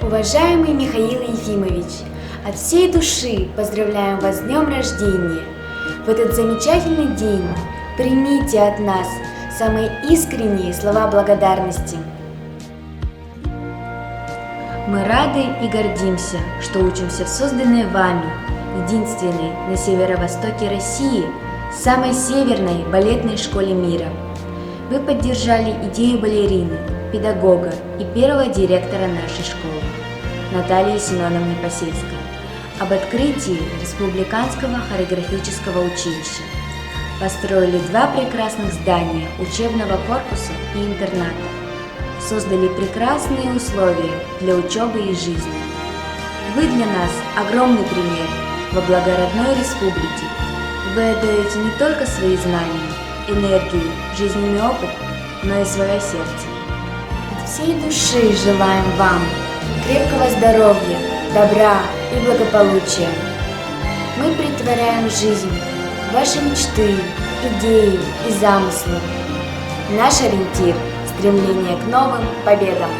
Уважаемый Михаил Ефимович, от всей души поздравляем вас с днем рождения! В этот замечательный день примите от нас самые искренние слова благодарности. Мы рады и гордимся, что учимся в созданной вами, единственной на северо-востоке России, самой северной балетной школе мира. Вы поддержали идею балерины, педагога и первого директора нашей школы, Натальи Семеновны Посельской, об открытии Республиканского хореографического училища. Построили 2 прекрасных здания учебного корпуса и интерната. Создали прекрасные условия для учебы и жизни. Вы для нас огромный пример во благородной республике. Вы отдаете не только свои знания, энергию, жизненный опыт, но и свое сердце. От всей души желаем вам крепкого здоровья, добра и благополучия. Мы претворяем в жизнь ваши мечты, идеи и замыслы. Наш ориентир – стремление к новым победам.